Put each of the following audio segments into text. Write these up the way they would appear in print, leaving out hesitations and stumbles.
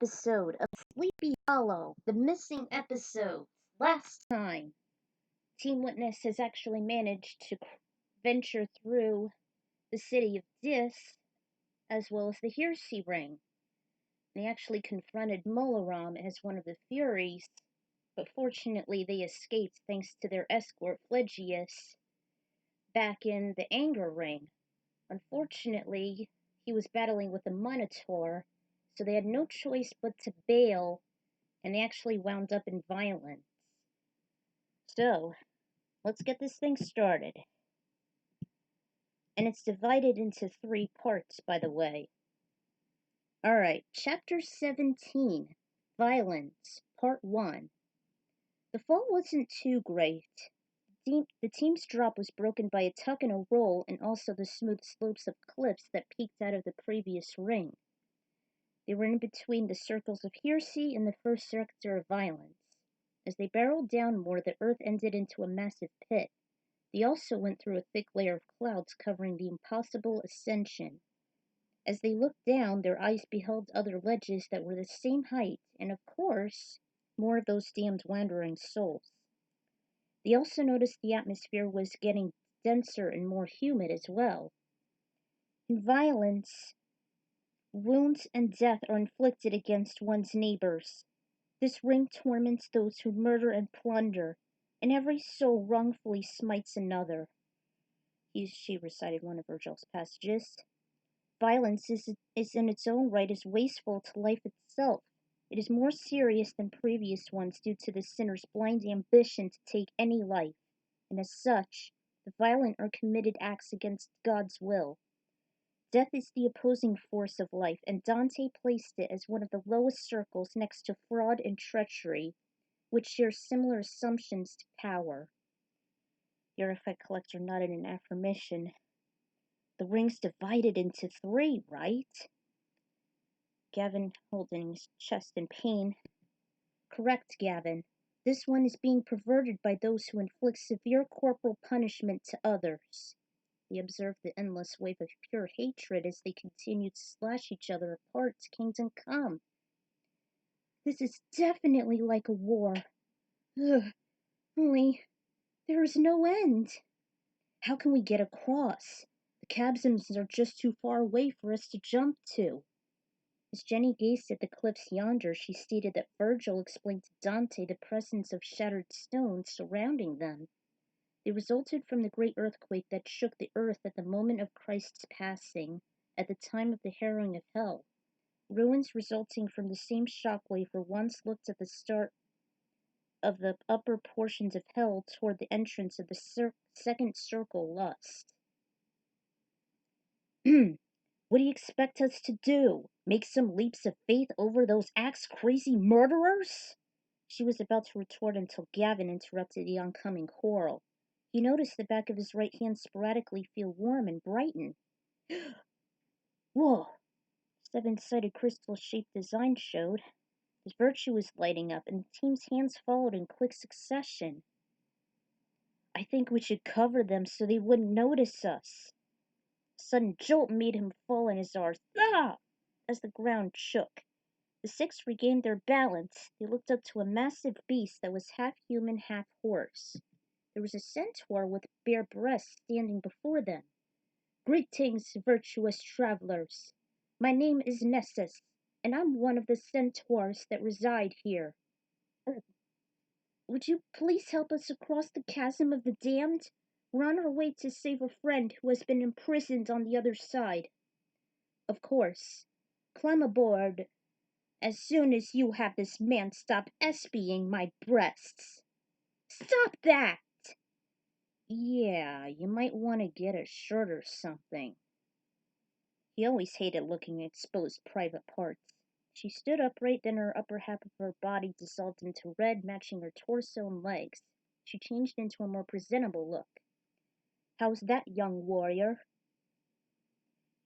episode of Sleepy Hollow, the missing episodes. Last time, Team Witness has actually managed to venture through the city of Dis, as well as the Heresy Ring. They actually confronted Molaram as one of the Furies, but fortunately they escaped thanks to their escort Phlegyas back in the Anger Ring. Unfortunately, he was battling with the Minotaur, so they had no choice but to bail, and they actually wound up in violence. So, let's get this thing started. And it's divided into 3 parts, by the way. Alright, Chapter 17, Violence, Part 1. The fall wasn't too great. The team's drop was broken by a tuck and a roll, and also the smooth slopes of cliffs that peeked out of the previous ring. They were in between the circles of Heresy and the first sector of Violence. As they barreled down more, the earth ended into a massive pit. They also went through a thick layer of clouds covering the impossible ascension. As they looked down, their eyes beheld other ledges that were the same height, and of course, more of those damned wandering souls. They also noticed the atmosphere was getting denser and more humid as well. In Violence, wounds and death are inflicted against one's neighbors. This ring torments those who murder and plunder, and every soul wrongfully smites another. She recited one of Virgil's passages. Violence is in its own right as wasteful to life itself. It is more serious than previous ones due to the sinner's blind ambition to take any life, and as such, the violent are committed acts against God's will. Death is the opposing force of life, and Dante placed it as one of the lowest circles next to fraud and treachery, which share similar assumptions to power. The artifact collector nodded in affirmation. The ring's divided into 3, right? Gavin holding his chest in pain. Correct, Gavin. This one is being perverted by those who inflict severe corporal punishment to others. He observed the endless wave of pure hatred as they continued to slash each other apart to Kingdom Come. This is definitely like a war. Ugh. Only, there is no end. How can we get across? The chasms are just too far away for us to jump to. As Jenny gazed at the cliffs yonder, she stated that Virgil explained to Dante the presence of shattered stones surrounding them. They resulted from the great earthquake that shook the earth at the moment of Christ's passing, at the time of the harrowing of hell. Ruins resulting from the same shockwave were once looked at the start of the upper portions of hell toward the entrance of the second circle lust. What do you expect us to do? Make some leaps of faith over those axe-crazy murderers? She was about to retort until Gavin interrupted the oncoming quarrel. He noticed the back of his right hand sporadically feel warm and brighten. Whoa! 7-sided crystal-shaped design showed. His virtue was lighting up, and the team's hands followed in quick succession. I think we should cover them so they wouldn't notice us. A sudden jolt made him fall in his arms. Ah! As the ground shook. The 6 regained their balance. They looked up to a massive beast that was half human, half horse. There was a centaur with bare breasts standing before them. Greetings, virtuous travelers. My name is Nessus, and I'm one of the centaurs that reside here. Would you please help us across the chasm of the damned? We're on our way to save a friend who has been imprisoned on the other side. Of course. Climb aboard as soon as you have this man stop espying my breasts. Stop that! Yeah, you might want to get a shirt or something. He always hated looking at exposed private parts. She stood upright, then her upper half of her body dissolved into red, matching her torso and legs. She changed into a more presentable look. How's that, young warrior?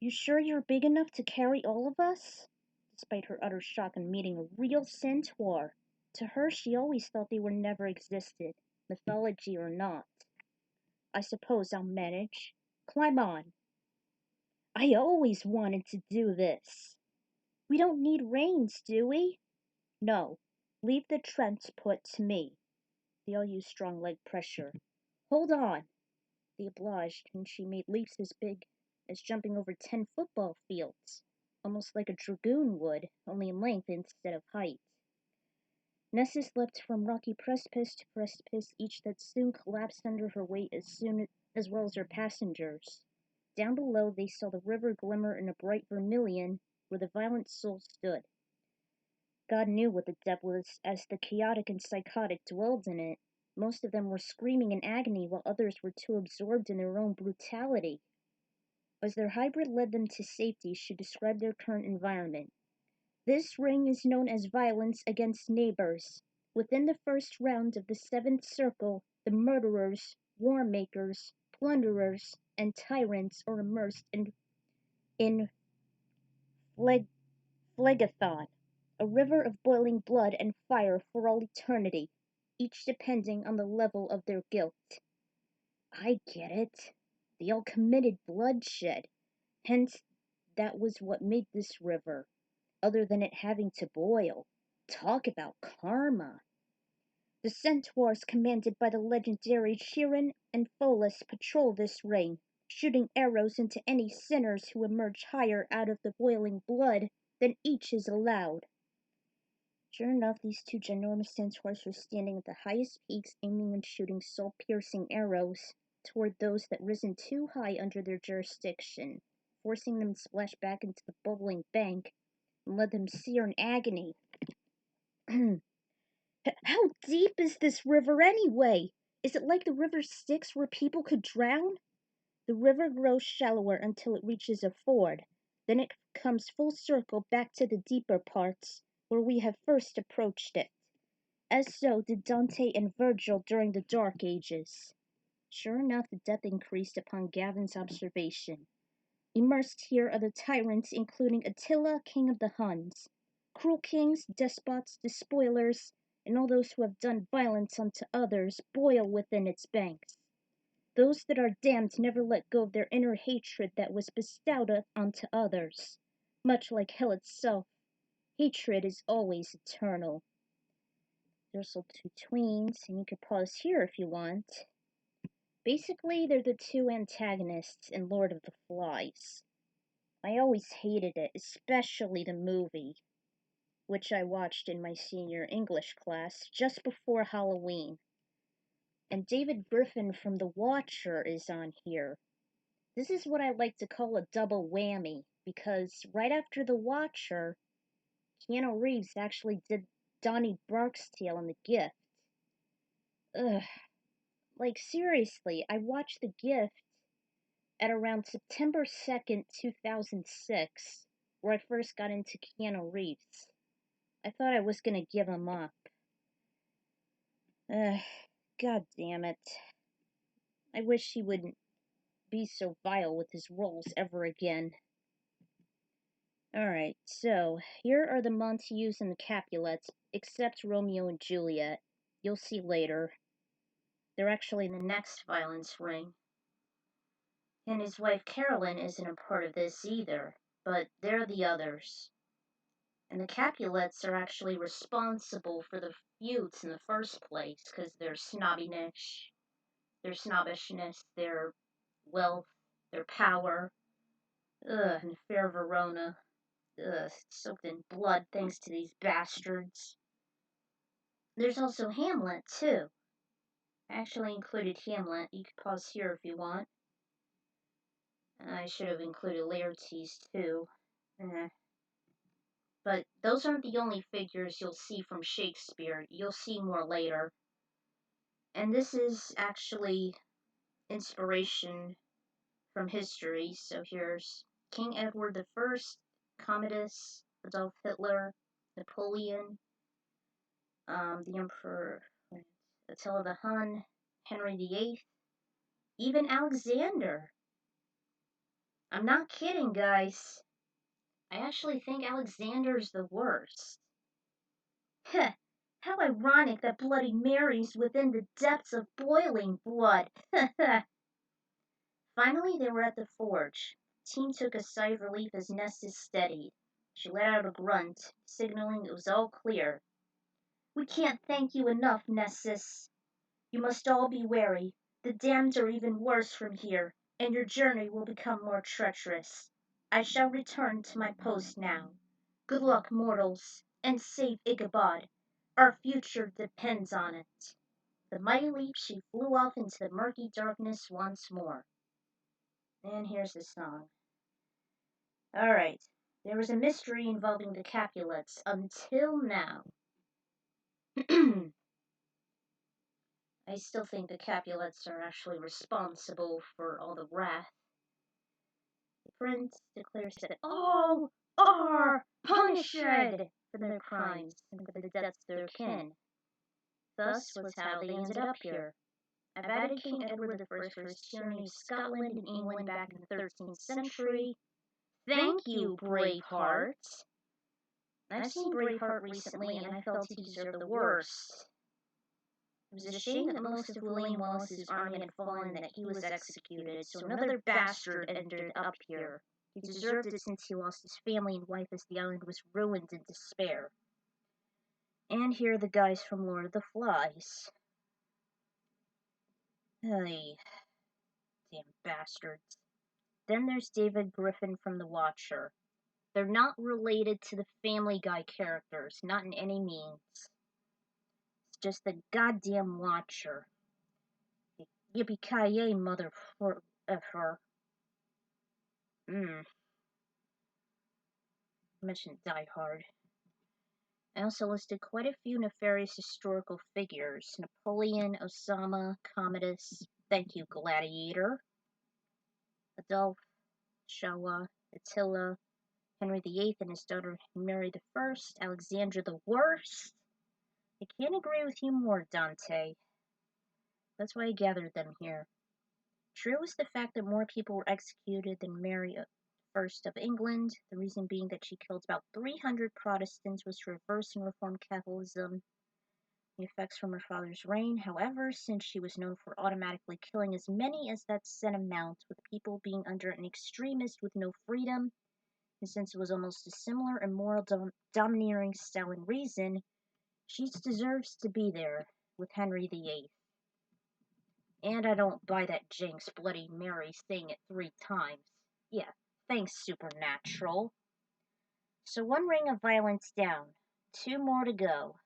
You sure you're big enough to carry all of us? Despite her utter shock in meeting a real centaur, to her she always thought they were never existed, mythology or not. I suppose I'll manage. Climb on. I always wanted to do this. We don't need reins, do we? No. Leave the transport to me. They all used strong leg pressure. Hold on. They obliged, and she made leaps as big as jumping over 10 football fields, almost like a dragoon would, only in length instead of height. Nessus leapt from rocky precipice to precipice, each that soon collapsed under her weight as well as her passengers. Down below they saw the river glimmer in a bright vermilion where the violent soul stood. God knew what the depth was as the chaotic and psychotic dwelled in it. Most of them were screaming in agony while others were too absorbed in their own brutality. As their hybrid led them to safety, she described their current environment. This ring is known as violence against neighbors. Within the first round of the seventh circle, the murderers, war makers, plunderers, and tyrants are immersed in phlegathon, a river of boiling blood and fire for all eternity, each depending on the level of their guilt. I get it. They all committed bloodshed. Hence, that was what made this river, other than it having to boil. Talk about karma. The centaurs commanded by the legendary Chiron and Pholus patrol this ring, shooting arrows into any sinners who emerge higher out of the boiling blood than each is allowed. Sure enough, these two ginormous centaurs were standing at the highest peaks, aiming and shooting soul-piercing arrows toward those that risen too high under their jurisdiction, forcing them to splash back into the bubbling bank and let them sear in agony. How deep is this river anyway? Is it like the river Styx where people could drown? The river grows shallower until it reaches a ford. Then it comes full circle back to the deeper parts, where we have first approached it. As so did Dante and Virgil during the Dark Ages. Sure enough, the depth increased upon Gavin's observation. Immersed here are the tyrants including Attila, king of the Huns. Cruel kings, despots, despoilers, and all those who have done violence unto others boil within its banks. Those that are damned never let go of their inner hatred that was bestowed onto others. Much like hell itself, hatred is always eternal. There's also two tweens, and you could pause here if you want. Basically, they're the two antagonists in Lord of the Flies. I always hated it, especially the movie, which I watched in my senior English class just before Halloween. And David Griffin from The Watcher is on here. This is what I like to call a double whammy, because right after The Watcher, Keanu Reeves actually did Donnie Barksdale in The Gift. Ugh. Like, seriously, I watched The Gift at around September 2nd, 2006, where I first got into Keanu Reeves. I thought I was gonna give him up. God damn it. I wish he wouldn't be so vile with his roles ever again. Alright, so here are the Montagues and the Capulets, except Romeo and Juliet. You'll see later. They're actually in the next violence ring. And his wife Carolyn isn't a part of this either, but they're the others. And the Capulets are actually responsible for the feuds in the first place, because their snobbishness, their wealth, their power, and Fair Verona, soaked in blood thanks to these bastards. There's also Hamlet, too. I actually included Hamlet. You can pause here if you want. I should have included Laertes, too. But those aren't the only figures you'll see from Shakespeare. You'll see more later. And this is actually inspiration from history. So here's King Edward I, Commodus, Adolf Hitler, Napoleon, the Emperor Attila the Hun, Henry VIII, even Alexander. I'm not kidding, guys. I actually think Alexander's the worst. Heh, how ironic that Bloody Mary's within the depths of boiling blood. Finally, they were at the forge. The team took a sigh of relief as Nessus steadied. She let out a grunt, signaling it was all clear. "We can't thank you enough, Nessus. You must all be wary. The damned are even worse from here, and your journey will become more treacherous. I shall return to my post now. Good luck, mortals, and save Ichabod. Our future depends on it." With a mighty leap, she flew off into the murky darkness once more. And here's the song. Alright, there was a mystery involving the Capulets until now. I still think the Capulets are actually responsible for all the wrath. The prince declares that all are punished for their crimes and for the deaths of their kin. Thus was how they ended up here. I've added King Edward I for his tyranny of Scotland and England back in the 13th century. Thank you, Braveheart. I've seen Braveheart recently, and I felt he deserved the worst. It was a shame that most of William Wallace's army had fallen and that he was executed, so another bastard ended up here. He deserved it since he lost his family and wife as the island was ruined in despair. And here are the guys from Lord of the Flies. Hey, damn bastards. Then there's David Griffin from The Watcher. They're not related to the Family Guy characters, not in any means. It's just the goddamn Watcher. Yippee-ki-yay, mother effer. Mentioned Die Hard. I also listed quite a few nefarious historical figures. Napoleon, Osama, Commodus, thank you, Gladiator, Adolf, Showa, Attila, Henry VIII and his daughter Mary I, Alexander the Worst. I can't agree with you more, Dante. That's why I gathered them here. True is the fact that more people were executed than Mary I of England, the reason being that she killed about 300 Protestants, was to reverse and reform Catholicism. The effects from her father's reign, however, since she was known for automatically killing as many as that said amount, with people being under an extremist with no freedom, and since it was almost a similar immoral domineering style and reason, she deserves to be there with Henry VIII. And I don't buy that Jinx Bloody Mary saying it 3 times. Yeah, thanks, Supernatural. So 1 ring of violence down. 2 more to go.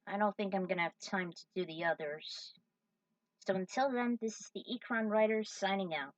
I don't think I'm gonna have time to do the others. So until then, this is the Ekron Writer signing out.